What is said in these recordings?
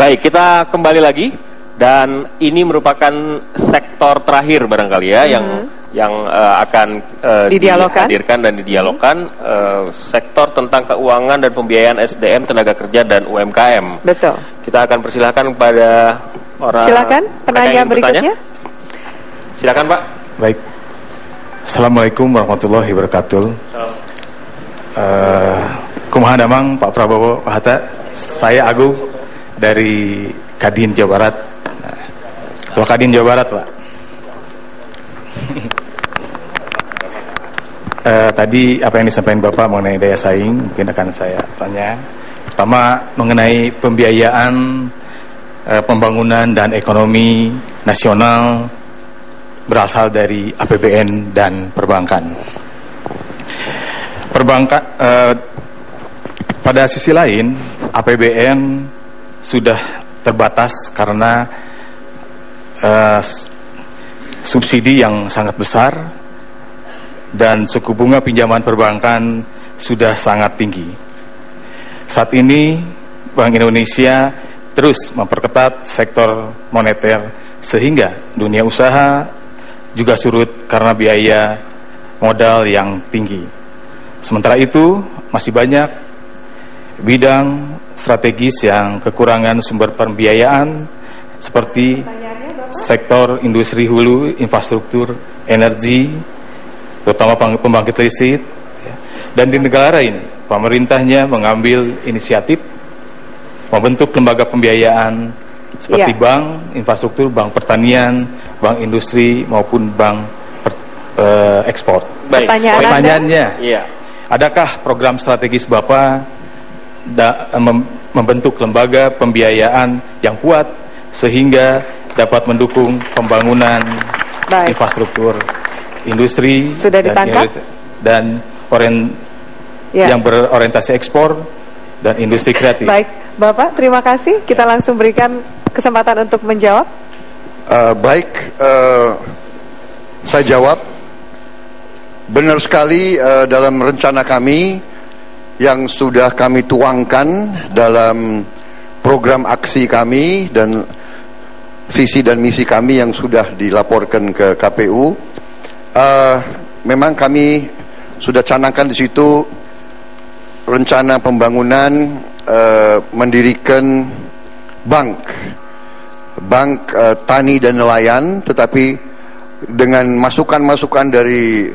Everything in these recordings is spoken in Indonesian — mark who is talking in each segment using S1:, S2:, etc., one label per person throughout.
S1: Baik, kita kembali lagi dan ini merupakan sektor terakhir barangkali ya yang akan dihadirkan dan didialogkan, sektor tentang keuangan dan pembiayaan SDM, tenaga kerja dan UMKM.
S2: Betul.
S1: Kita akan persilahkan kepada orang.
S2: Silakan penanya berikutnya.
S1: Silakan Pak.
S3: Baik. Assalamualaikum warahmatullahi wabarakatuh. Kumaha damang Pak Prabowo, Pak Hatta. Saya Agung dari Kadin Jawa Barat. Ketua Kadin Jawa Barat, Pak. Tadi apa yang disampaikan Bapak mengenai daya saing, mungkin akan saya tanya. Pertama, mengenai pembiayaan pembangunan dan ekonomi nasional berasal dari APBN dan perbankan. Pada sisi lain, APBN sudah terbatas karena subsidi yang sangat besar dan suku bunga pinjaman perbankan sudah sangat tinggi. Saat ini Bank Indonesia terus memperketat sektor moneter sehingga dunia usaha juga surut karena biaya modal yang tinggi. Sementara itu masih banyak bidang strategis yang kekurangan sumber pembiayaan seperti sektor industri hulu, infrastruktur, energi, terutama pembangkit listrik. Dan di negara lain, pemerintahnya mengambil inisiatif membentuk lembaga pembiayaan seperti bank infrastruktur, bank pertanian, bank industri maupun bank ekspor. Pertanyaannya, adakah program strategis Bapak membentuk lembaga pembiayaan yang kuat sehingga dapat mendukung pembangunan infrastruktur industri dan yang berorientasi ekspor dan industri kreatif?
S2: Baik, Bapak, terima kasih. Kita langsung berikan kesempatan untuk menjawab.
S4: Saya jawab. Benar sekali, dalam rencana kami yang sudah kami tuangkan dalam program aksi kami dan visi dan misi kami yang sudah dilaporkan ke KPU, memang kami sudah canangkan di situ rencana pembangunan mendirikan bank tani dan nelayan, tetapi dengan masukan-masukan dari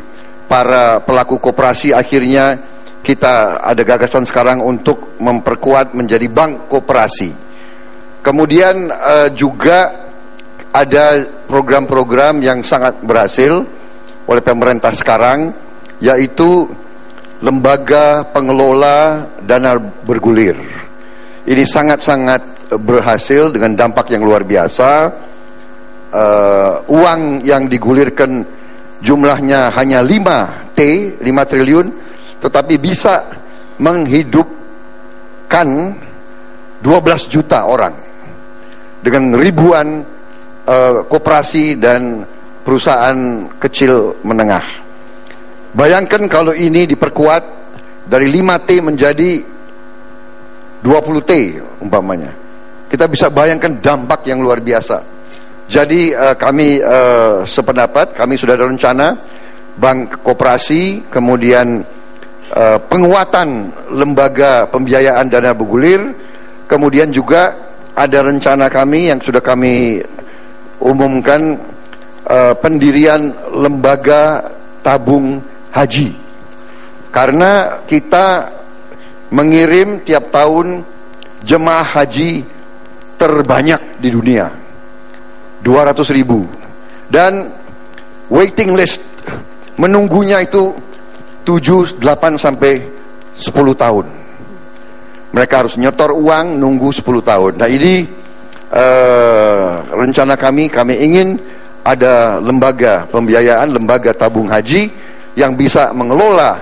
S4: para pelaku koperasi akhirnya kita ada gagasan sekarang untuk memperkuat menjadi bank koperasi. Kemudian juga ada program-program yang sangat berhasil oleh pemerintah sekarang, yaitu lembaga pengelola dana bergulir. Ini sangat-sangat berhasil dengan dampak yang luar biasa. Uang yang digulirkan jumlahnya hanya 5 triliun, tetapi bisa menghidupkan 12 juta orang dengan ribuan koperasi dan perusahaan kecil menengah. Bayangkan kalau ini diperkuat dari 5T menjadi 20T umpamanya. Kita bisa bayangkan dampak yang luar biasa. Jadi kami sependapat, kami sudah ada rencana bank koperasi, kemudian penguatan lembaga pembiayaan dana bergulir, kemudian juga ada rencana kami yang sudah kami umumkan, pendirian lembaga tabung haji. Karena kita mengirim tiap tahun jemaah haji terbanyak di dunia, 200.000, dan waiting list menunggunya itu 7, 8 sampai 10 tahun. Mereka harus nyetor uang, nunggu 10 tahun. Nah ini rencana kami ingin ada lembaga pembiayaan, lembaga tabung haji yang bisa mengelola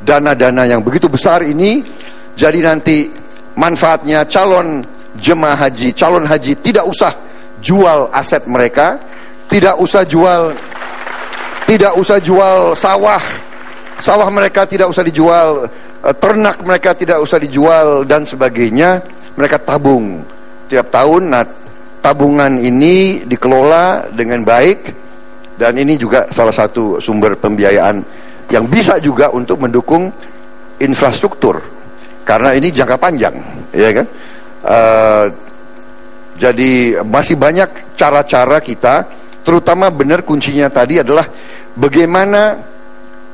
S4: dana-dana yang begitu besar ini. Jadi nanti manfaatnya calon jemaah haji, calon haji tidak usah jual aset mereka, tidak usah jual sawah mereka tidak usah dijual, ternak mereka tidak usah dijual dan sebagainya. Mereka tabung setiap tahun. Nah, tabungan ini dikelola dengan baik, dan ini juga salah satu sumber pembiayaan yang bisa juga untuk mendukung infrastruktur, karena ini jangka panjang, ya kan? Jadi masih banyak cara-cara kita, terutama benar kuncinya tadi adalah bagaimana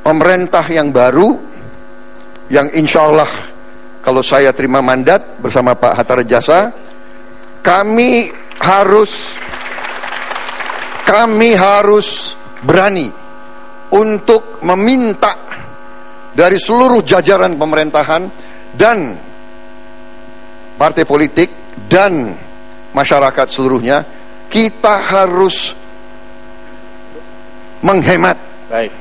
S4: pemerintah yang baru, yang insya Allah kalau saya terima mandat bersama Pak Hatta Rajasa, kami harus berani untuk meminta dari seluruh jajaran pemerintahan dan partai politik dan masyarakat seluruhnya, kita harus menghemat.
S1: Baik.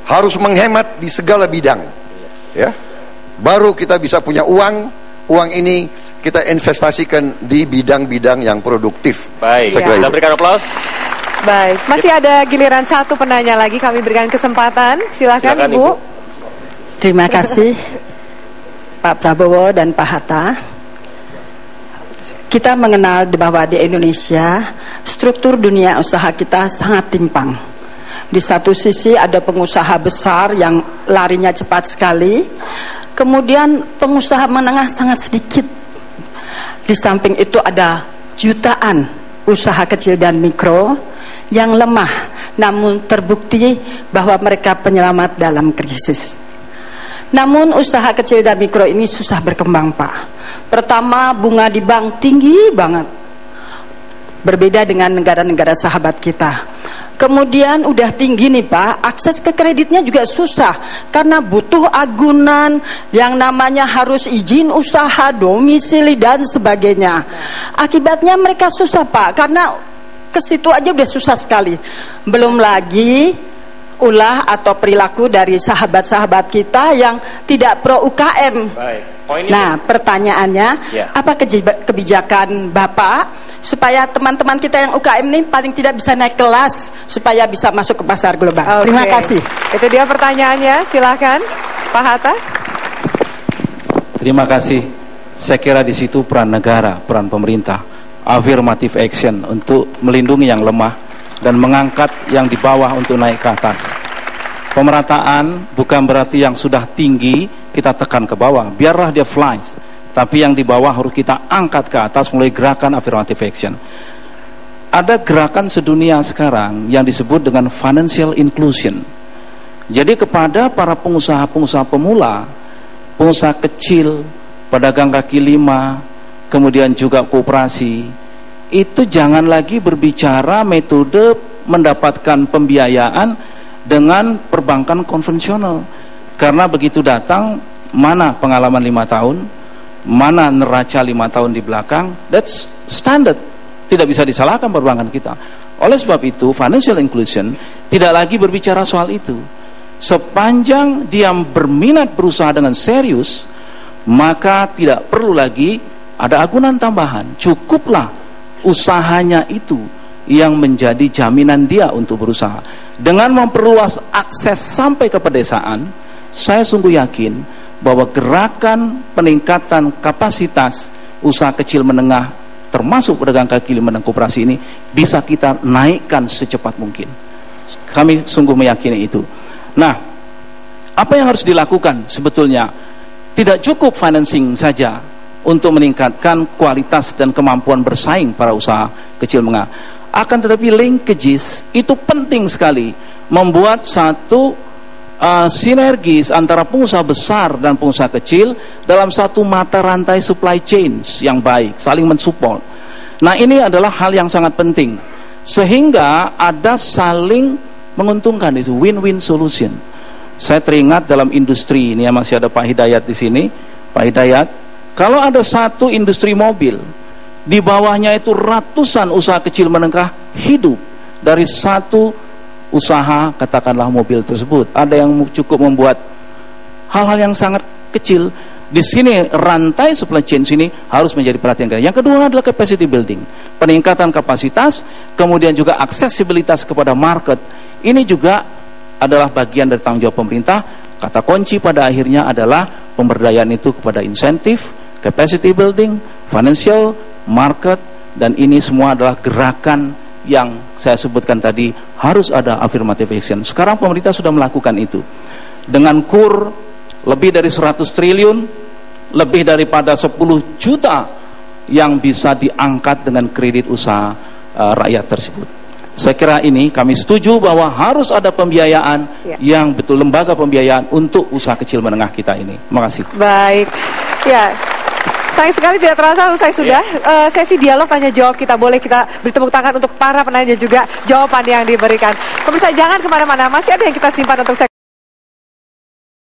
S4: Harus menghemat di segala bidang. Ya. Baru kita bisa punya uang. Uang ini kita investasikan di bidang-bidang yang produktif.
S1: Baik. Kita berikan aplaus.
S2: Baik, masih ada giliran satu penanya lagi, kami berikan kesempatan. Silakan Ibu.
S5: Terima kasih Pak Prabowo dan Pak Hatta. Kita mengenal bahwa di Indonesia struktur dunia usaha kita sangat timpang. Di satu sisi ada pengusaha besar yang larinya cepat sekali, kemudian pengusaha menengah sangat sedikit. Di samping itu ada jutaan usaha kecil dan mikro yang lemah, namun terbukti bahwa mereka penyelamat dalam krisis. Namun usaha kecil dan mikro ini susah berkembang, Pak. Pertama, bunga di bank tinggi banget, berbeda dengan negara-negara sahabat kita. Kemudian udah tinggi nih Pak, akses ke kreditnya juga susah, karena butuh agunan yang namanya harus izin usaha, domisili dan sebagainya. Akibatnya mereka susah Pak, karena ke situ aja udah susah sekali. Belum lagi ulah atau perilaku dari sahabat-sahabat kita yang tidak pro UKM.
S1: Baik.
S5: Nah, pertanyaannya, apa kebijakan Bapak supaya teman-teman kita yang UKM ini paling tidak bisa naik kelas supaya bisa masuk ke pasar global? Terima kasih.
S2: Itu dia pertanyaannya, silakan Pak Hatta.
S3: Terima kasih. Saya kira di situ peran negara, peran pemerintah, affirmative action untuk melindungi yang lemah dan mengangkat yang di bawah untuk naik ke atas. Pemerataan bukan berarti yang sudah tinggi kita tekan ke bawah, biarlah dia flies. Tapi yang di bawah harus kita angkat ke atas melalui gerakan affirmative action. Ada gerakan sedunia sekarang yang disebut dengan financial inclusion. Jadi kepada para pengusaha-pengusaha pemula, pengusaha kecil, pedagang kaki lima, kemudian juga koperasi, itu jangan lagi berbicara metode mendapatkan pembiayaan dengan perbankan konvensional. Karena begitu datang, mana pengalaman 5 tahun, mana neraca 5 tahun di belakang, that's standard, tidak bisa disalahkan perbankan kita. Oleh sebab itu financial inclusion tidak lagi berbicara soal itu. Sepanjang dia berminat berusaha dengan serius, maka tidak perlu lagi ada agunan tambahan, cukuplah usahanya itu yang menjadi jaminan dia untuk berusaha. Dengan memperluas akses sampai ke pedesaan, saya sungguh yakin bahwa gerakan peningkatan kapasitas usaha kecil menengah, termasuk pedagang kaki lima dan koperasi ini, bisa kita naikkan secepat mungkin. Kami sungguh meyakini itu. Nah, apa yang harus dilakukan sebetulnya? Tidak cukup financing saja untuk meningkatkan kualitas dan kemampuan bersaing para usaha kecil menengah. Akan tetapi linkages itu penting sekali, membuat satu sinergis antara pengusaha besar dan pengusaha kecil dalam satu mata rantai supply chains yang baik, saling mensupport. Nah, ini adalah hal yang sangat penting sehingga ada saling menguntungkan, itu win-win solution. Saya teringat dalam industri ini, masih ada Pak Hidayat di sini. Pak Hidayat, kalau ada satu industri mobil, di bawahnya itu ratusan usaha kecil menengah hidup dari satu usaha, katakanlah mobil tersebut. Ada yang cukup membuat hal-hal yang sangat kecil. Di sini rantai supply chain sini harus menjadi perhatian kita. Yang kedua adalah capacity building, peningkatan kapasitas, kemudian juga aksesibilitas kepada market. Ini juga adalah bagian dari tanggung jawab pemerintah. Kata kunci pada akhirnya adalah pemberdayaan itu kepada insentif, capacity building, financial market, dan ini semua adalah gerakan yang saya sebutkan tadi, harus ada affirmative action. Sekarang pemerintah sudah melakukan itu dengan kur lebih dari 100 triliun, lebih daripada 10 juta yang bisa diangkat dengan kredit usaha rakyat tersebut. Saya kira ini kami setuju bahwa harus ada pembiayaan yang betul, lembaga pembiayaan untuk usaha kecil menengah kita ini. Terima kasih.
S2: Baik, ya. Sayang sekali tidak terasa usai sudah sesi dialog tanya jawab kita. Boleh kita beri tepuk tangan untuk para penanya juga jawaban yang diberikan. Pemirsa jangan kemana-mana, masih ada yang kita simpan untuk